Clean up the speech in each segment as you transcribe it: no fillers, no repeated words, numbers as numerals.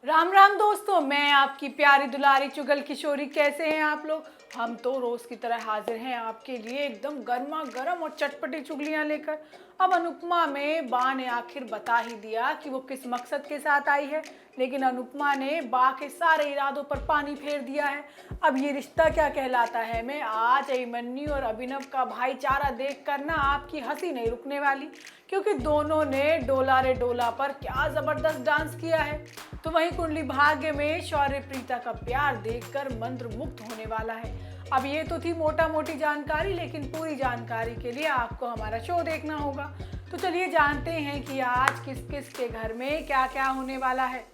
राम राम दोस्तों, मैं आपकी प्यारी दुलारी चुगल किशोरी। कैसे हैं आप लोग? हम तो रोज की तरह हाजिर हैं आपके लिए एकदम गर्मा गर्म और चटपटी चुगलियां लेकर। अब अनुपमा में बा ने आखिर बता ही दिया कि वो किस मकसद के साथ आई है, लेकिन अनुपमा ने बा के सारे इरादों पर पानी फेर दिया है। अब ये रिश्ता क्या कहलाता है मैं आज अभिमन्यु और अभिनव का भाईचारा देख कर ना आपकी हंसी नहीं रुकने वाली, क्योंकि दोनों ने डोला रे डोला पर क्या जबरदस्त डांस किया है। तो वहीं कुंडली भाग्य में शौर्य प्रीता का प्यार देखकर मंत्र मुग्ध होने वाला है। अब ये तो थी मोटा मोटी जानकारी, लेकिन पूरी जानकारी के लिए आपको हमारा शो देखना होगा। तो चलिए जानते हैं कि आज किस किस के घर में क्या क्या होने वाला है।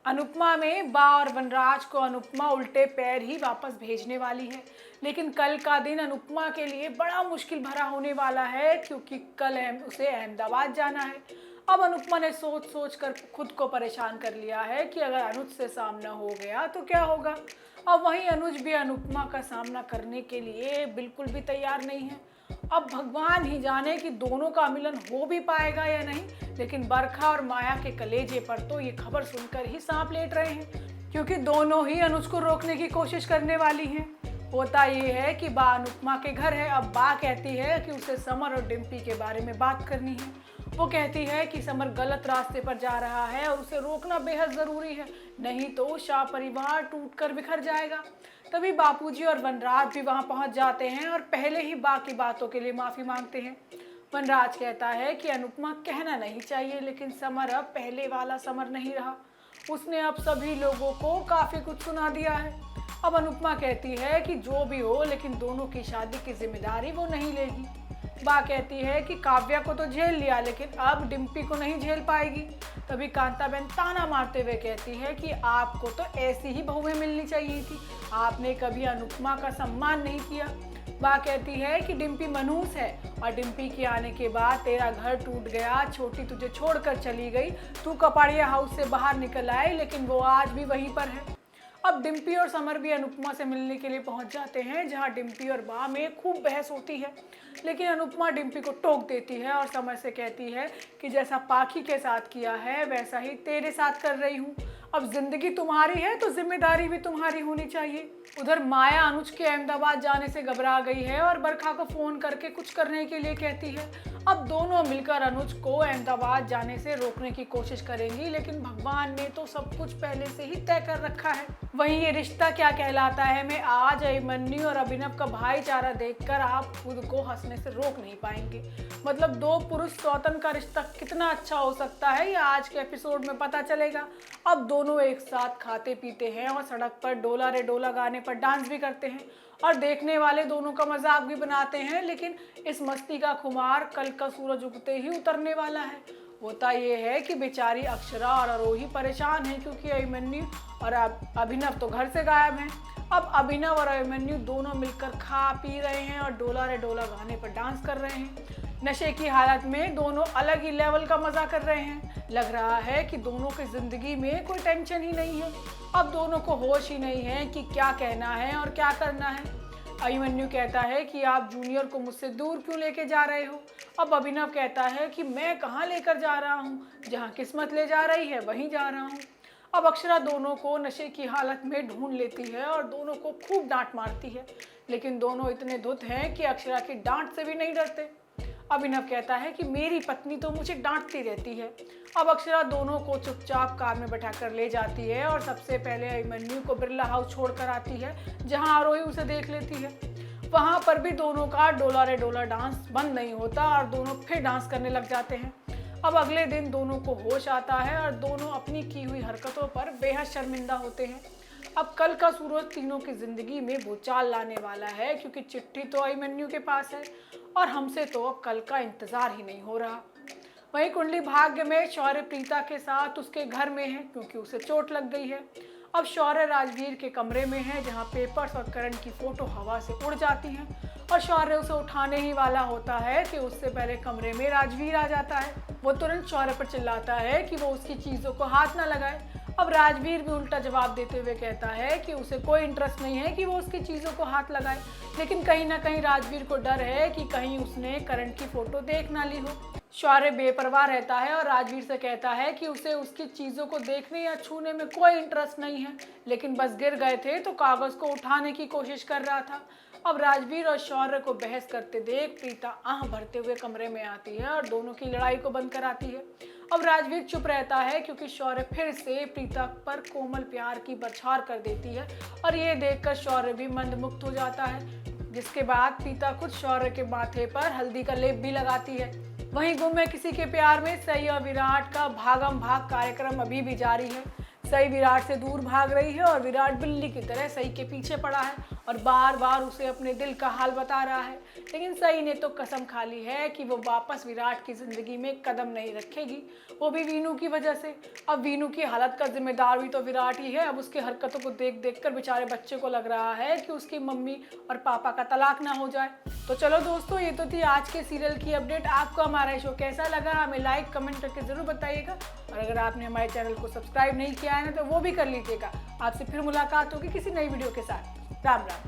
अनुपमा में बा और वनराज को अनुपमा उल्टे पैर ही वापस भेजने वाली है, लेकिन कल का दिन अनुपमा के लिए बड़ा मुश्किल भरा होने वाला है, क्योंकि कल उसे अहमदाबाद जाना है। अब अनुपमा ने सोच सोच कर खुद को परेशान कर लिया है कि अगर अनुज से सामना हो गया तो क्या होगा। अब वहीं अनुज भी अनुपमा का सामना करने के लिए बिल्कुल भी तैयार नहीं है। अब भगवान ही जाने कि दोनों का मिलन हो भी पाएगा या नहीं, लेकिन बरखा और माया के कलेजे पर तो ये खबर सुनकर ही सांप लेट रहे हैं, क्योंकि दोनों ही अनुज को रोकने की कोशिश करने वाली हैं। होता ये है कि बा अनुपमा के घर है। अब बा कहती है कि उसे समर और डिम्पी के बारे में बात करनी है। वो कहती है कि समर गलत रास्ते पर जा रहा है और उसे रोकना बेहद जरूरी है, नहीं तो शाह परिवार टूटकर बिखर जाएगा। तभी बापूजी और वनराज भी वहां पहुंच जाते हैं और पहले ही बा की बातों के लिए माफी मांगते हैं। वनराज कहता है कि अनुपमा कहना नहीं चाहिए, लेकिन समर अब पहले वाला समर नहीं रहा। उसने अब सभी लोगों को काफी कुछ सुना दिया है। अब अनुपमा कहती है कि जो भी हो, लेकिन दोनों की शादी की जिम्मेदारी वो नहीं लेगी। बा कहती है कि काव्या को तो झेल लिया, लेकिन अब डिम्पी को नहीं झेल पाएगी। तभी कांताबेन ताना मारते हुए कहती है कि आपको तो ऐसी ही बहुएं मिलनी चाहिए थी, आपने कभी अनुपमा का सम्मान नहीं किया। बा कहती है कि डिम्पी मनहूस है और डिम्पी के आने के बाद तेरा घर टूट गया, छोटी तुझे छोड़कर चली गई, तू कपाड़िया हाउस से बाहर निकल आई, लेकिन वो आज भी वहीं पर है। अब डिम्पी और समर भी अनुपमा से मिलने के लिए पहुंच जाते हैं, जहां डिम्पी और बा में खूब बहस होती है, लेकिन अनुपमा डिम्पी को टोक देती है और समर से कहती है कि जैसा पाखी के साथ किया है वैसा ही तेरे साथ कर रही हूँ। अब जिंदगी तुम्हारी है तो जिम्मेदारी भी तुम्हारी होनी चाहिए। उधर माया अनुज के अहमदाबाद जाने से घबरा गई है और बरखा को फोन करके कुछ करने के लिए कहती है। अब दोनों मिलकर अनुज को अहमदाबाद जाने से रोकने की कोशिश करेंगी, लेकिन भगवान ने तो सब कुछ पहले से ही तय कर रखा है। वहीं ये रिश्ता क्या कहलाता है मैं आज अभिमन्यु और अभिनव का भाईचारा देखकर आप खुद को हंसने से रोक नहीं पाएंगे। मतलब दो पुरुष सौतन का रिश्ता कितना अच्छा हो सकता है, ये आज के एपिसोड में पता चलेगा। अब दोनों एक साथ खाते पीते हैं और सड़क पर डोला रे डोला गाने पर डांस भी करते हैं और देखने वाले दोनों का मजाक भी बनाते हैं, लेकिन इस मस्ती का खुमार कल का सूरज उगते ही उतरने वाला है। होता ये है कि बेचारी अक्षरा और आरोही परेशान है, क्योंकि अभिमन्यु और अभिनव तो घर से गायब हैं। अब अभिनव और अभिमन्यु दोनों मिलकर खा पी रहे हैं और डोला रे डोला गाने पर डांस कर रहे हैं। नशे की हालत में दोनों अलग ही लेवल का मजा कर रहे हैं। लग रहा है कि दोनों की जिंदगी में कोई टेंशन ही नहीं है। अब दोनों को होश ही नहीं है कि क्या कहना है और क्या करना है। अभिमन्यु कहता है कि आप जूनियर को मुझसे दूर क्यों लेके जा रहे हो। अब अभिनव कहता है कि मैं कहाँ लेकर जा रहा हूँ, जहाँ किस्मत ले जा रही है वहीं जा रहा हूँ। अब अक्षरा दोनों को नशे की हालत में ढूंढ लेती है और दोनों को खूब डांट मारती है, लेकिन दोनों इतने धुत हैं कि अक्षरा की डांट से भी नहीं डरते। अभिनव कहता है कि मेरी पत्नी तो मुझे डांटती रहती है। अब अक्षरा दोनों को चुपचाप कार में बैठाकर ले जाती है और सबसे पहले अभिमन्यु को बिरला हाउस छोड़कर आती है, जहां आरोही उसे देख लेती है। वहां पर भी दोनों का डोला रे डोला डांस बंद नहीं होता और दोनों फिर डांस करने लग जाते हैं। अब अगले दिन दोनों को होश आता है और दोनों अपनी की हुई हरकतों पर बेहद शर्मिंदा होते हैं। अब कल का सूरज तीनों की जिंदगी में भूचाल लाने वाला है, क्योंकि चिट्ठी तो अभिमन्यु के पास है और हमसे तो अब कल का इंतजार ही नहीं हो रहा। वहीं कुंडली भाग्य में शौर्य प्रीता के साथ उसके घर में है, क्योंकि उसे चोट लग गई है। अब शौर्य राजवीर के कमरे में है, जहां पेपर्स और करण की फोटो हवा से उड़ जाती हैं और शौर्य उसे उठाने ही वाला होता है कि उससे पहले कमरे में राजवीर आ जाता है। वो तुरंत शौर्य पर चिल्लाता है कि वो उसकी चीजों को हाथ न लगाए। अब राजवीर भी उल्टा जवाब देते हुए कहता है कि उसे कोई इंटरेस्ट नहीं है कि वो उसकी चीज़ों को हाथ लगाए, लेकिन कहीं ना कहीं राजवीर को डर है कि कहीं उसने करण की फोटो देख ना ली हो। शौर्य बेपरवाह रहता है और राजवीर से कहता है कि उसे उसकी चीज़ों को देखने या छूने में कोई इंटरेस्ट नहीं है, लेकिन बस गिर गए थे तो कागज़ को उठाने की कोशिश कर रहा था। अब राजवीर और शौर्य को बहस करते देख प्रीता आह भरते हुए कमरे में आती है और दोनों की लड़ाई को बंद कराती है। अब राजवीर चुप रहता है क्योंकि शौर्य फिर से प्रीता पर कोमल प्यार की बौछार कर देती है और ये देखकर शौर्य भी मंत्रमुग्ध हो जाता है, जिसके बाद प्रीता खुद शौर्य के माथे पर हल्दी का लेप भी लगाती है। वहीं गुम है किसी के प्यार में सई और विराट का भागम भाग कार्यक्रम अभी भी जारी है। सई विराट से दूर भाग रही है और विराट बिल्ली की तरह सई के पीछे पड़ा है और बार बार उसे अपने दिल का हाल बता रहा है, लेकिन सई ने तो कसम खा ली है कि वो वापस विराट की जिंदगी में कदम नहीं रखेगी, वो भी वीनू की वजह से। अब वीनू की हालत का जिम्मेदार भी तो विराट ही है। अब उसकी हरकतों को देख देख कर बेचारे बच्चे को लग रहा है कि उसकी मम्मी और पापा का तलाक ना हो जाए। तो चलो दोस्तों, ये तो थी आज के सीरियल की अपडेट। आपको हमारा शो कैसा लगा हमें लाइक कमेंट करके जरूर बताइएगा, और अगर आपने हमारे चैनल को सब्सक्राइब नहीं किया है ना तो वो भी कर लीजिएगा। आपसे फिर मुलाकात होगी किसी नई वीडियो के साथ। राम राम।